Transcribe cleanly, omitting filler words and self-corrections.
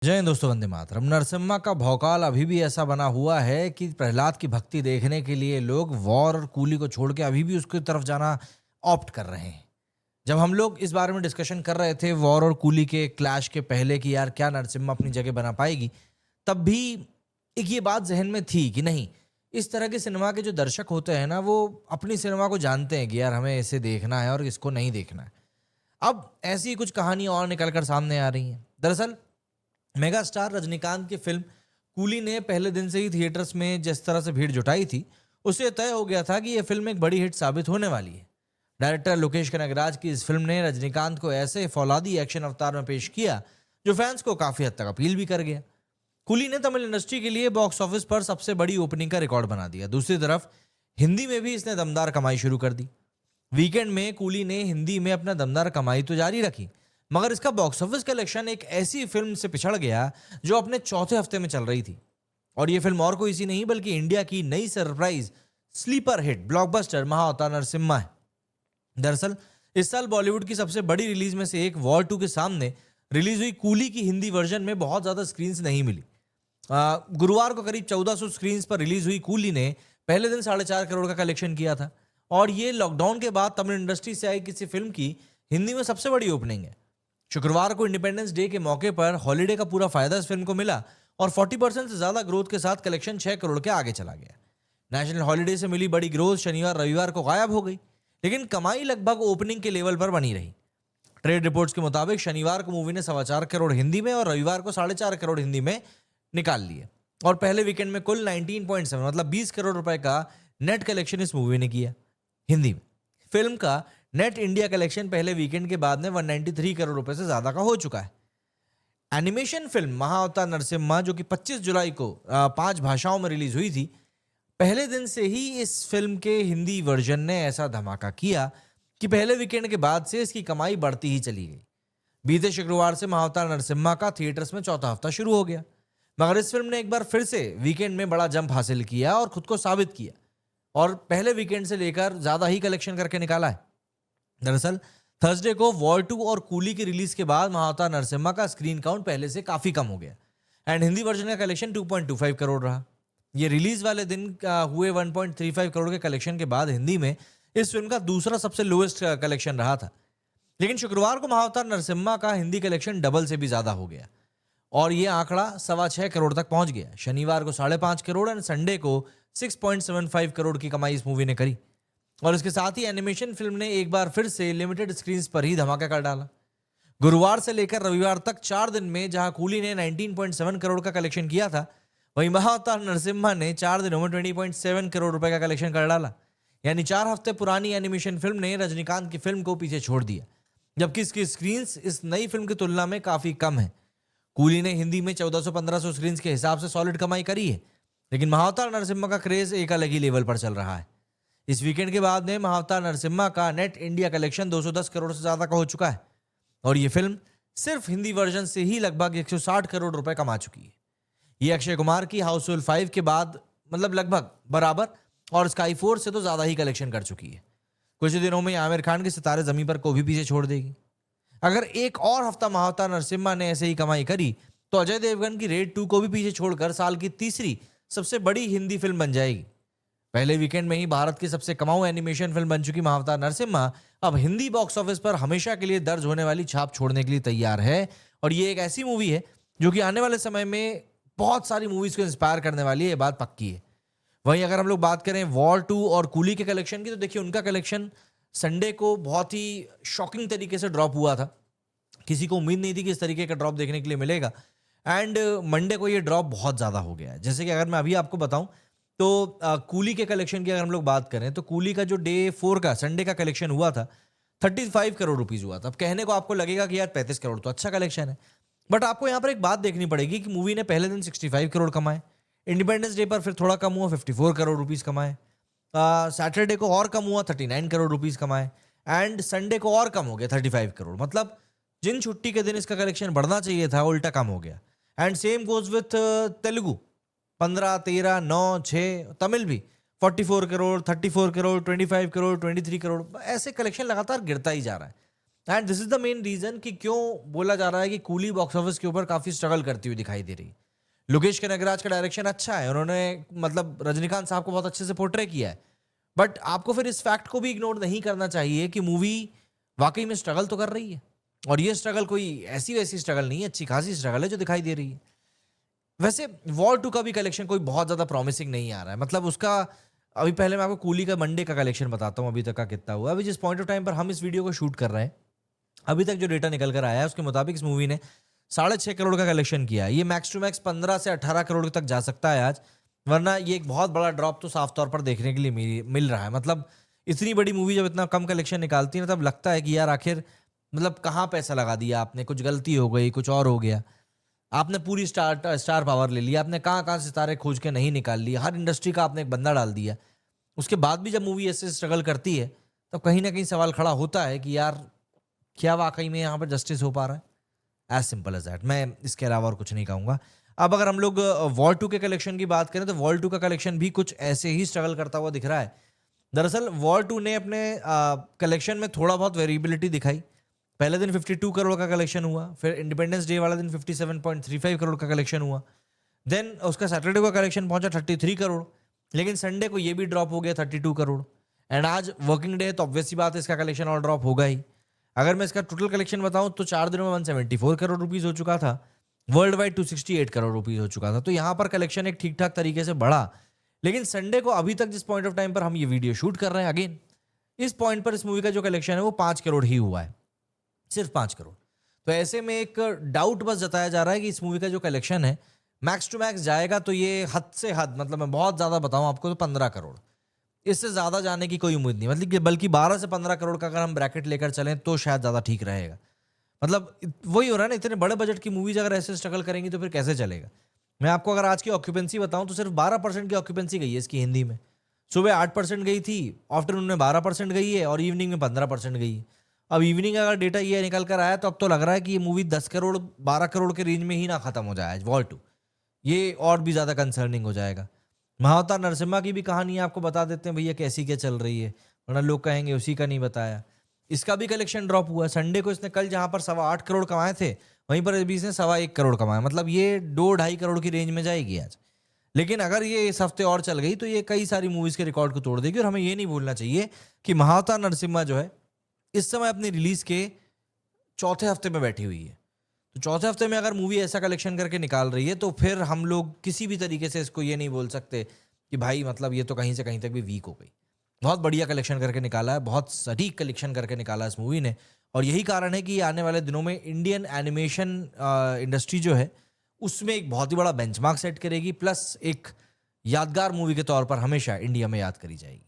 जय हिंद दोस्तों, वंदे मातरम। नरसिम्हा का भौकाल अभी भी ऐसा बना हुआ है कि प्रहलाद की भक्ति देखने के लिए लोग वॉर और कूली को छोड़ के अभी भी उसकी तरफ जाना ऑप्ट कर रहे हैं। जब हम लोग इस बारे में डिस्कशन कर रहे थे वॉर और कूली के क्लैश के पहले कि यार क्या नरसिम्हा अपनी जगह बना पाएगी, तब भी एक ये बात जहन में थी कि नहीं, इस तरह के सिनेमा के जो दर्शक होते हैं ना, वो अपनी सिनेमा को जानते हैं कि यार हमें इसे देखना है और इसको नहीं देखना है। अब ऐसी कुछ कहानियां और निकल कर सामने आ रही हैं। दरअसल मेगा स्टार रजनीकांत की फिल्म कूली ने पहले दिन से ही थिएटर्स में जिस तरह से भीड़ जुटाई थी, उससे तय हो गया था कि यह फिल्म एक बड़ी हिट साबित होने वाली है। डायरेक्टर लोकेश कनगराज की इस फिल्म ने रजनीकांत को ऐसे फौलादी एक्शन अवतार में पेश किया जो फैंस को काफी हद तक अपील भी कर गया। कूली ने तमिल इंडस्ट्री के लिए बॉक्स ऑफिस पर सबसे बड़ी ओपनिंग का रिकॉर्ड बना दिया। दूसरी तरफ हिंदी में भी इसने दमदार कमाई शुरू कर दी। वीकेंड में कूली ने हिंदी में अपना दमदार कमाई तो जारी रखी, मगर इसका बॉक्स ऑफिस कलेक्शन एक ऐसी फिल्म से पिछड़ गया जो अपने चौथे हफ्ते में चल रही थी। और ये फिल्म और कोई सी नहीं बल्कि इंडिया की नई surprise sleeper hit blockbuster महाअवतार Narasimha है। दरअसल इस साल बॉलीवुड की सबसे बड़ी रिलीज में से एक वॉर 2 के सामने रिलीज हुई कूली की हिंदी वर्जन में बहुत ज्यादा स्क्रीन्स नहीं मिली। गुरुवार को करीब 1400 स्क्रीन्स पर रिलीज हुई कूली ने पहले दिन 4.5 करोड़ का कलेक्शन किया था और ये लॉकडाउन के बाद तमिल इंडस्ट्री से आई किसी फिल्म की हिंदी में सबसे बड़ी ओपनिंग है। शुक्रवार को इंडिपेंडेंस डे के मौके पर हॉलीडे का पूरा फायदा इस फिल्म को मिला और 40% से ज्यादा ग्रोथ के साथ कलेक्शन 6 करोड़ के आगे चला गया। नेशनल हॉलीडे से मिली बड़ी ग्रोथ शनिवार रविवार को गायब हो गई, लेकिन कमाई लगभग ओपनिंग के लेवल पर बनी रही। ट्रेड रिपोर्ट्स के मुताबिक शनिवार को मूवी ने 4.25 करोड़ हिंदी में और रविवार को 4.5 करोड़ हिंदी में निकाल लिए और पहले वीकेंड में कुल 19.7 मतलब 20 करोड़ रुपए का नेट कलेक्शन इस मूवी ने किया। हिंदी में फिल्म का नेट इंडिया कलेक्शन पहले वीकेंड के बाद में 193 करोड़ रुपए से ज्यादा का हो चुका है। एनिमेशन फिल्म महाअवतार नरसिम्हा जो कि 25 जुलाई को 5 भाषाओं में रिलीज हुई थी, पहले दिन से ही इस फिल्म के हिंदी वर्जन ने ऐसा धमाका किया कि पहले वीकेंड के बाद से इसकी कमाई बढ़ती ही चली गई। बीते शुक्रवार से महाअवतार नरसिम्हा का थिएटर्स में चौथा हफ्ता शुरू हो गया, मगर इस फिल्म ने एक बार फिर से वीकेंड में बड़ा जंप हासिल किया और खुद को साबित किया और पहले वीकेंड से लेकर ज्यादा ही कलेक्शन करके निकाला है। दरअसल थर्सडे को वॉर 2 और कूली की रिलीज के बाद महाअवतार नरसिम्हा का स्क्रीन काउंट पहले से काफी कम हो गया एंड हिंदी वर्जन का कलेक्शन 2.25 करोड़ रहा। ये रिलीज वाले दिन हुए 1.35 करोड़ के कलेक्शन के बाद हिंदी में इस फिल्म का दूसरा सबसे लोएस्ट कलेक्शन रहा था। लेकिन शुक्रवार को महाअवतार नरसिम्हा का हिंदी कलेक्शन डबल से भी ज्यादा हो गया और ये आंकड़ा 6.25 करोड़ तक पहुंच गया। शनिवार को 5.5 करोड़ और संडे को 6.75 करोड़ की कमाई इस मूवी ने करी और इसके साथ ही एनिमेशन फिल्म ने एक बार फिर से लिमिटेड स्क्रीन्स पर ही धमाका कर डाला। गुरुवार से लेकर रविवार तक 4 दिन में जहां कूली ने 19.7 करोड़ का कलेक्शन किया था, वहीं महाअवतार नरसिम्हा ने 4 दिनों में 20.7 करोड़ रुपए का कलेक्शन कर डाला। यानी 4 हफ्ते पुरानी एनिमेशन फिल्म ने रजनीकांत की फिल्म को पीछे छोड़ दिया, जबकि इसकी स्क्रीन्स इस नई फिल्म की तुलना में काफी कम है। कूली ने हिंदी में 1400-1500 स्क्रीन्स के हिसाब से सॉलिड कमाई करी है, लेकिन महाअवतार नरसिम्हा का क्रेज एक अलग ही लेवल पर चल रहा है। इस वीकेंड के बाद में महाअवतार नरसिम्हा का नेट इंडिया कलेक्शन 210 करोड़ से ज्यादा का हो चुका है और ये फिल्म सिर्फ हिंदी वर्जन से ही लगभग 160 करोड़ रुपए कमा चुकी है। ये अक्षय कुमार की हाउसफुल 5 के बाद मतलब लगभग बराबर और स्काई फोर्स से तो ज्यादा ही कलेक्शन कर चुकी है। कुछ दिनों में आमिर खान के सितारे जमीन पर को भी पीछे छोड़ देगी। अगर एक और हफ्ता महाअवतार नरसिम्हा ने ऐसे ही कमाई करी तो अजय देवगन की रेड 2 को भी पीछे छोड़कर साल की तीसरी सबसे बड़ी हिंदी फिल्म बन जाएगी। पहले वीकेंड में ही भारत की सबसे कमाऊ एनिमेशन फिल्म बन चुकी महाअवतार नरसिम्हा अब हिंदी बॉक्स ऑफिस पर हमेशा के लिए दर्ज होने वाली छाप छोड़ने के लिए तैयार है और ये एक ऐसी मूवी है जो कि आने वाले समय में बहुत सारी मूवीज को इंस्पायर करने वाली है, ये बात पक्की है। वहीं अगर हम लोग बात करें वॉर 2 और कूली के कलेक्शन की, तो देखिए उनका कलेक्शन संडे को बहुत ही शॉकिंग तरीके से ड्रॉप हुआ था। किसी को उम्मीद नहीं थी कि इस तरीके का ड्रॉप देखने के लिए मिलेगा एंड मंडे को ये ड्रॉप बहुत ज़्यादा हो गया है। जैसे कि अगर मैं अभी आपको बताऊं तो कूली के कलेक्शन की अगर हम लोग बात करें तो कूली का जो डे 4 का संडे का कलेक्शन हुआ था 35 करोड़ रुपीज़ हुआ था। अब कहने को आपको लगेगा कि यार 35 करोड़ तो अच्छा कलेक्शन है, बट आपको यहाँ पर एक बात देखनी पड़ेगी कि मूवी ने पहले दिन 65 करोड़ कमाए, इंडिपेंडेंस डे पर फिर थोड़ा कम हुआ 54 करोड़ रुपीज़ कमाए, सैटरडे को और कम हुआ 39 करोड़ रुपीज़ कमाए एंड संडे को और कम हो गया 35 करोड़। मतलब जिन छुट्टी के दिन इसका कलेक्शन बढ़ना चाहिए था उल्टा कम हो गया। And same goes with Telugu 15, 13, 9, 6, Tamil भी 44 करोड़, 34 करोड़, 25 करोड़, 23 करोड़, ऐसे कलेक्शन लगातार गिरता ही जा रहा है। And this is the main reason कि क्यों बोला जा रहा है कि कूली बॉक्स ऑफिस के ऊपर काफी स्ट्रगल करती हुई दिखाई दे रही है। लोकेश कनगराज का डायरेक्शन अच्छा है, उन्होंने मतलब रजनीकांत साहब को बहुत अच्छे से पोर्ट्रे किया है, बट आपको फिर इस फैक्ट को भी इग्नोर नहीं करना चाहिए कि मूवी वाकई में स्ट्रगल तो कर रही है, और ये स्ट्रगल कोई ऐसी वैसी स्ट्रगल नहीं है, अच्छी खासी स्ट्रगल है जो दिखाई दे रही है। वैसे वॉर 2 का भी कलेक्शन कोई बहुत ज्यादा प्रॉमिसिंग नहीं आ रहा है, मतलब उसका अभी पहले मैं आपको कूली का मंडे का कलेक्शन बताता हूँ अभी तक का कितना हुआ। अभी जिस पॉइंट ऑफ टाइम पर हम इस वीडियो को शूट कर रहे हैं, अभी तक जो डेटा निकल कर आया है उसके मुताबिक इस मूवी ने 6.5 करोड़ का कलेक्शन किया है। ये मैक्स टू मैक्स 15 से 18 करोड़ तक जा सकता है आज, वरना ये एक बहुत बड़ा ड्रॉप तो साफ तौर पर देखने के लिए मिल रहा है। मतलब इतनी बड़ी मूवी जब इतना कम कलेक्शन निकालती है ना, तब लगता है कि यार आखिर मतलब कहाँ पैसा लगा दिया आपने, कुछ गलती हो गई, कुछ और हो गया। आपने पूरी स्टार पावर ले लिया, आपने कहाँ कहाँ सितारे खोज के नहीं निकाल लिए, हर इंडस्ट्री का आपने एक बंदा डाल दिया। उसके बाद भी जब मूवी ऐसे स्ट्रगल करती है तो कहीं ना कहीं सवाल खड़ा होता है कि यार क्या वाकई में यहाँ पर जस्टिस हो पा रहा है। एज सिंपल एज दैट, मैं इसके अलावा और कुछ नहीं कहूँगा। अब अगर हम लोग वॉर 2 के कलेक्शन की बात करें तो वॉर 2 का कलेक्शन भी कुछ ऐसे ही स्ट्रगल करता हुआ दिख रहा है। दरअसल वॉर 2 ने अपने कलेक्शन में थोड़ा बहुत वेरिएबिलिटी दिखाई। पहले दिन 52 करोड़ का कलेक्शन हुआ, फिर इंडिपेंडेंस डे वाला दिन 57.35 करोड़ का कलेक्शन हुआ, देन उसका सैटरडे का कलेक्शन पहुंचा 33 करोड़, लेकिन संडे को ये भी ड्रॉप हो गया 32 करोड़। एंड आज वर्किंग डे है तो ऑब्वियसली बात है इसका कलेक्शन और ड्रॉप होगा ही। अगर मैं इसका टोटल कलेक्शन बताऊं तो 4 दिनों में 174 करोड़ रुपीज हो चुका था, वर्ल्ड वाइड 268 करोड़ रुपीज हो चुका था। तो यहाँ पर कलेक्शन एक ठीक ठाक तरीके से बढ़ा। लेकिन संडे को अभी तक जिस पॉइंट ऑफ टाइम पर हम ये वीडियो शूट कर रहे हैं, अगेन इस पॉइंट पर इस मूवी का जो कलेक्शन है वो 5 करोड़ ही हुआ है, सिर्फ 5 करोड़। तो ऐसे में एक डाउट बस जताया जा रहा है कि इस मूवी का जो कलेक्शन है मैक्स टू मैक्स जाएगा तो ये हद से हद, मतलब मैं बहुत ज्यादा बताऊं आपको तो 15 करोड़, इससे ज्यादा जाने की कोई उम्मीद नहीं। मतलब कि बल्कि 12 से 15 करोड़ का अगर हम ब्रैकेट लेकर चलें तो शायद ज्यादा ठीक रहेगा। मतलब वही हो रहा है ना, इतने बड़े बजट की मूवीज अगर ऐसे स्ट्रगल करेंगी तो फिर कैसे चलेगा। मैं आपको अगर आज की ऑक्यूपेंसी बताऊं तो सिर्फ 12% की ऑक्यूपेंसी गई है इसकी हिंदी में। सुबह 8% गई थी, आफ्टरनून में 12% गई है, और इवनिंग में 15% गई है। अब इवनिंग अगर डेटा ये निकल कर आया तो अब तो लग रहा है कि ये मूवी 10 करोड़ 12 करोड़ के रेंज में ही ना खत्म हो जाए वॉर 2। ये और भी ज्यादा कंसर्निंग हो जाएगा। महाअवतार नरसिम्हा की भी कहानी आपको बता देते हैं भैया कैसी क्या चल रही है, वरना लोग कहेंगे उसी का नहीं बताया। इसका भी कलेक्शन ड्रॉप हुआ। संडे को इसने कल जहां पर 8.25 करोड़ कमाए थे, वहीं पर अभी इसने 1.25 करोड़ कमाए। मतलब ये 2-2.5 करोड़ की रेंज में जाएगी आज। लेकिन अगर ये इस हफ्ते और चल गई तो ये कई सारी मूवीज के रिकॉर्ड को तोड़ देगी। और हमें ये नहीं भूलना चाहिए कि महाअवतार नरसिम्हा जो है इस समय अपनी रिलीज के चौथे हफ्ते में बैठी हुई है। तो चौथे हफ्ते में अगर मूवी ऐसा कलेक्शन करके निकाल रही है तो फिर हम लोग किसी भी तरीके से इसको ये नहीं बोल सकते कि भाई मतलब ये तो कहीं से कहीं तक भी वीक हो गई। बहुत बढ़िया कलेक्शन करके निकाला है, बहुत सटीक कलेक्शन करके निकाला है इस मूवी ने। और यही कारण है कि आने वाले दिनों में इंडियन एनिमेशन इंडस्ट्री जो है उसमें एक बहुत ही बड़ा बेंचमार्क सेट करेगी, प्लस एक यादगार मूवी के तौर पर हमेशा इंडिया में याद करी जाएगी।